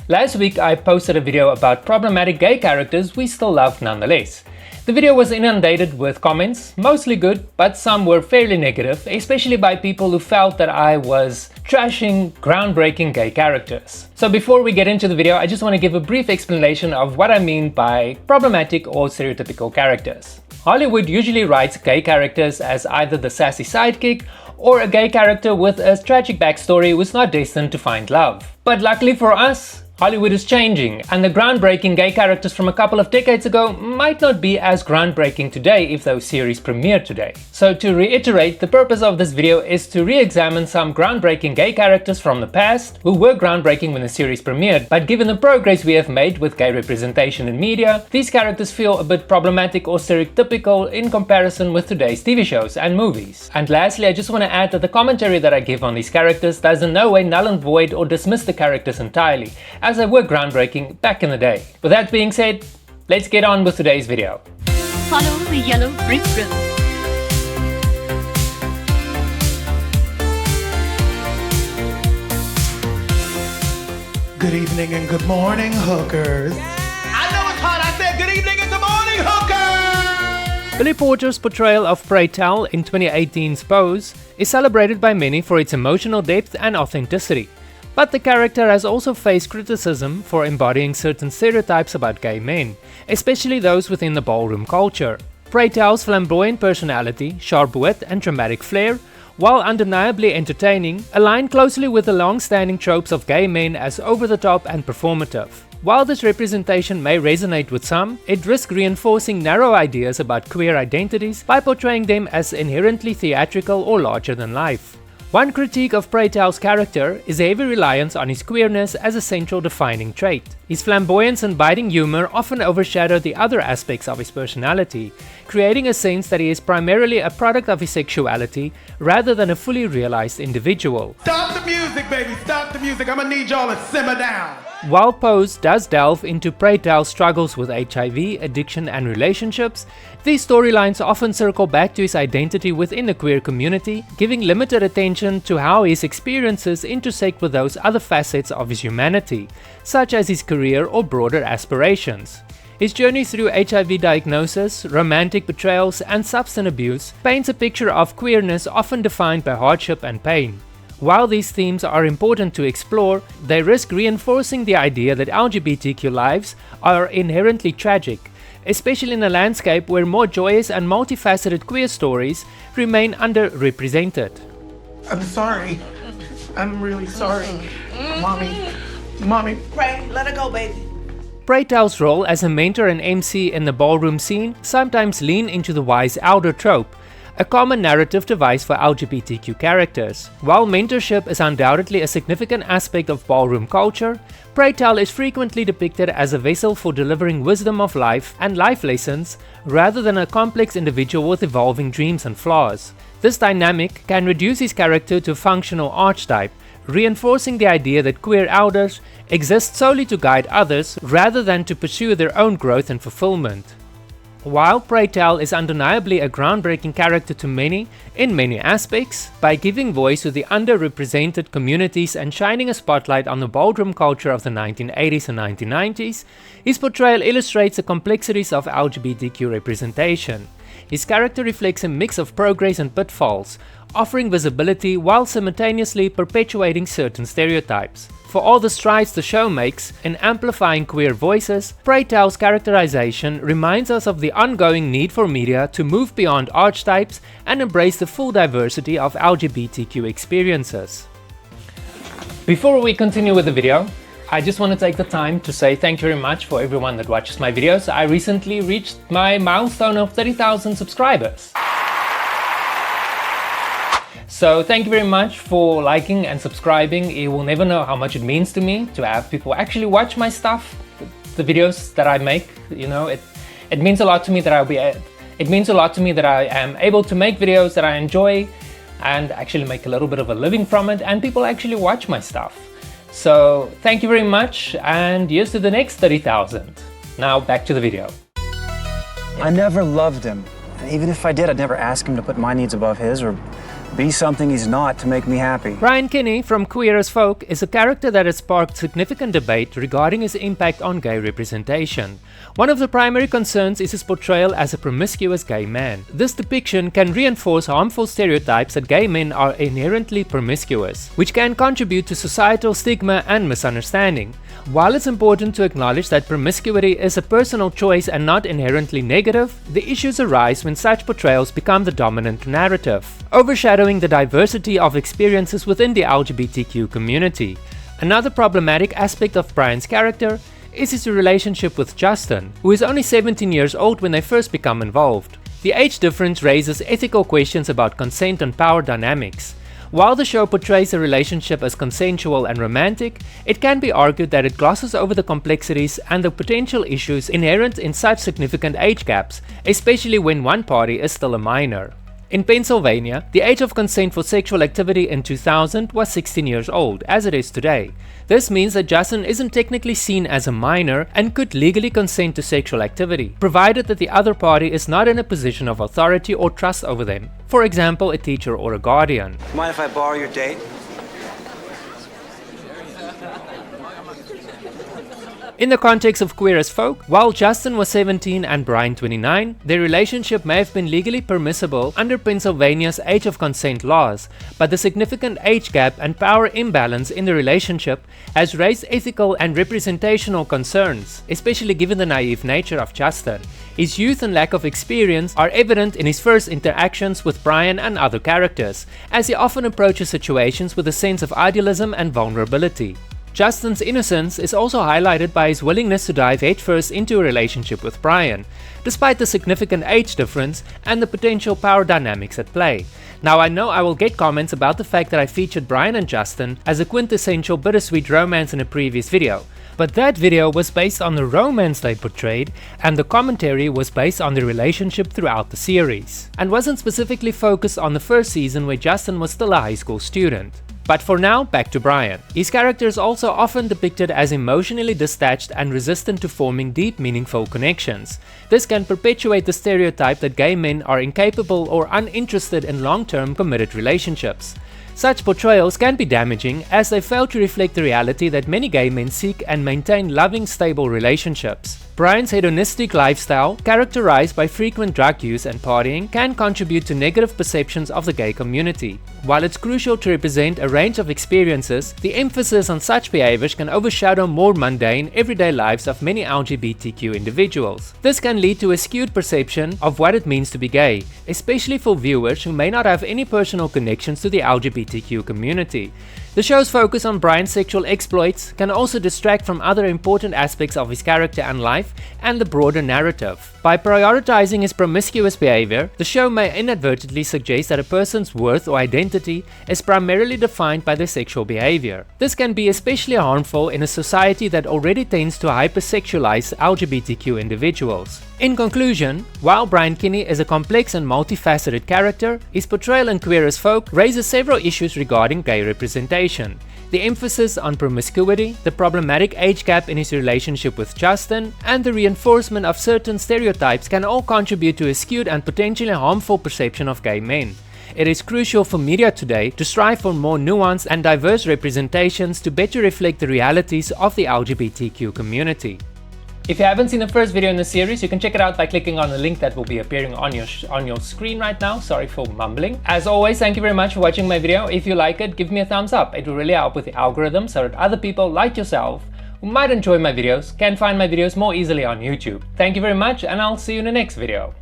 Last week I posted a video about problematic gay characters we still love nonetheless. The video was inundated with comments, mostly good, but some were fairly negative, especially by people who felt that I was trashing groundbreaking gay characters. So before we get into the video, I just want to give a brief explanation of what I mean by problematic or stereotypical characters. Hollywood usually writes gay characters as either the sassy sidekick or a gay character with a tragic backstory who's not destined to find love. But luckily for us, Hollywood is changing, and the groundbreaking gay characters from a couple of decades ago might not be as groundbreaking today if those series premiere today. So to reiterate, the purpose of this video is to re-examine some groundbreaking gay characters from the past who were groundbreaking when the series premiered, but given the progress we have made with gay representation in media, these characters feel a bit problematic or stereotypical in comparison with today's TV shows and movies. And lastly, I just want to add that the commentary that I give on these characters does in no way null and void or dismiss the characters entirely, as they were groundbreaking back in the day. With that being said, let's get on with today's video. Follow the yellow brick road. Good evening and good morning, hookers. I know it's hot. I said good evening and good morning, hookers. Billy Porter's portrayal of Pray Tell in 2018's Pose is celebrated by many for its emotional depth and authenticity. But the character has also faced criticism for embodying certain stereotypes about gay men, especially those within the ballroom culture. Pray Tell's flamboyant personality, sharp wit and dramatic flair, while undeniably entertaining, align closely with the long-standing tropes of gay men as over-the-top and performative. While this representation may resonate with some, it risks reinforcing narrow ideas about queer identities by portraying them as inherently theatrical or larger than life. One critique of Pray Tell's character is a heavy reliance on his queerness as a central defining trait. His flamboyance and biting humor often overshadow the other aspects of his personality, creating a sense that he is primarily a product of his sexuality rather than a fully realized individual. Stop the music, baby. Stop the music. I'm gonna need y'all to simmer down. While Pose does delve into Pray Tell's struggles with HIV, addiction and relationships, these storylines often circle back to his identity within the queer community, giving limited attention to how his experiences intersect with those other facets of his humanity, such as his career or broader aspirations. His journey through HIV diagnosis, romantic betrayals and substance abuse paints a picture of queerness often defined by hardship and pain. While these themes are important to explore, they risk reinforcing the idea that LGBTQ lives are inherently tragic, especially in a landscape where more joyous and multifaceted queer stories remain underrepresented. I'm sorry. I'm really sorry. Mommy. Pray, let her go, baby. Pray Tell's role as a mentor and MC in the ballroom scene sometimes lean into the wise elder trope, a common narrative device for LGBTQ characters. While mentorship is undoubtedly a significant aspect of ballroom culture, Pray Tell is frequently depicted as a vessel for delivering wisdom of life and life lessons rather than a complex individual with evolving dreams and flaws. This dynamic can reduce his character to a functional archetype, reinforcing the idea that queer elders exist solely to guide others rather than to pursue their own growth and fulfillment. While Pray Tell is undeniably a groundbreaking character to many, in many aspects, by giving voice to the underrepresented communities and shining a spotlight on the ballroom culture of the 1980s and 1990s, his portrayal illustrates the complexities of LGBTQ representation. His character reflects a mix of progress and pitfalls, offering visibility while simultaneously perpetuating certain stereotypes. For all the strides the show makes in amplifying queer voices, Pray Tell's characterization reminds us of the ongoing need for media to move beyond archetypes and embrace the full diversity of LGBTQ experiences. Before we continue with the video, I just want to take the time to say thank you very much for everyone that watches my videos. I recently reached my milestone of 30,000 subscribers. So thank you very much for liking and subscribing. You will never know how much it means to me to have people actually watch my stuff, the videos that I make. You know, it means a lot to me that I am able to make videos that I enjoy and actually make a little bit of a living from it, and people actually watch my stuff. So thank you very much, and here's to the next 30,000. Now back to the video. I never loved him. Even if I did, I'd never ask him to put my needs above his or be something he's not to make me happy. Brian Kinney from Queer as Folk is a character that has sparked significant debate regarding his impact on gay representation. One of the primary concerns is his portrayal as a promiscuous gay man. This depiction can reinforce harmful stereotypes that gay men are inherently promiscuous, which can contribute to societal stigma and misunderstanding. While it's important to acknowledge that promiscuity is a personal choice and not inherently negative, the issues arise when such portrayals become the dominant narrative, overshadowing the diversity of experiences within the LGBTQ community. Another problematic aspect of Brian's character is his relationship with Justin, who is only 17 years old when they first become involved. The age difference raises ethical questions about consent and power dynamics. While the show portrays a relationship as consensual and romantic, it can be argued that it glosses over the complexities and the potential issues inherent in such significant age gaps, especially when one party is still a minor. In Pennsylvania, the age of consent for sexual activity in 2000 was 16 years old, as it is today. This means that Justin isn't technically seen as a minor and could legally consent to sexual activity, provided that the other party is not in a position of authority or trust over them. For example, a teacher or a guardian. Mind if I borrow your date? In the context of Queer as Folk, while Justin was 17 and Brian 29, their relationship may have been legally permissible under Pennsylvania's age of consent laws, but the significant age gap and power imbalance in the relationship has raised ethical and representational concerns, especially given the naive nature of Justin. His youth and lack of experience are evident in his first interactions with Brian and other characters, as he often approaches situations with a sense of idealism and vulnerability. Justin's innocence is also highlighted by his willingness to dive headfirst into a relationship with Brian, despite the significant age difference and the potential power dynamics at play. Now, I know I will get comments about the fact that I featured Brian and Justin as a quintessential bittersweet romance in a previous video, but that video was based on the romance they portrayed, and the commentary was based on the relationship throughout the series, and wasn't specifically focused on the first season where Justin was still a high school student. But for now, back to Brian. His character is also often depicted as emotionally detached and resistant to forming deep, meaningful connections. This can perpetuate the stereotype that gay men are incapable or uninterested in long-term committed relationships. Such portrayals can be damaging as they fail to reflect the reality that many gay men seek and maintain loving, stable relationships. Brian's hedonistic lifestyle, characterized by frequent drug use and partying, can contribute to negative perceptions of the gay community. While it's crucial to represent a range of experiences, the emphasis on such behaviors can overshadow more mundane, everyday lives of many LGBTQ individuals. This can lead to a skewed perception of what it means to be gay, especially for viewers who may not have any personal connections to the LGBTQ community. The show's focus on Brian's sexual exploits can also distract from other important aspects of his character and life and the broader narrative. By prioritizing his promiscuous behavior, the show may inadvertently suggest that a person's worth or identity is primarily defined by their sexual behavior. This can be especially harmful in a society that already tends to hypersexualize LGBTQ individuals. In conclusion, while Brian Kinney is a complex and multifaceted character, his portrayal in Queer as Folk raises several issues regarding gay representation. The emphasis on promiscuity, the problematic age gap in his relationship with Justin, and the reinforcement of certain stereotypes can all contribute to a skewed and potentially harmful perception of gay men. It is crucial for media today to strive for more nuanced and diverse representations to better reflect the realities of the LGBTQ community. If you haven't seen the first video in the series, you can check it out by clicking on the link that will be appearing on your screen right now. Sorry for mumbling. As always, thank you very much for watching my video. If you like it, give me a thumbs up. It will really help with the algorithm so that other people like yourself who might enjoy my videos can find my videos more easily on YouTube. Thank you very much, and I'll see you in the next video.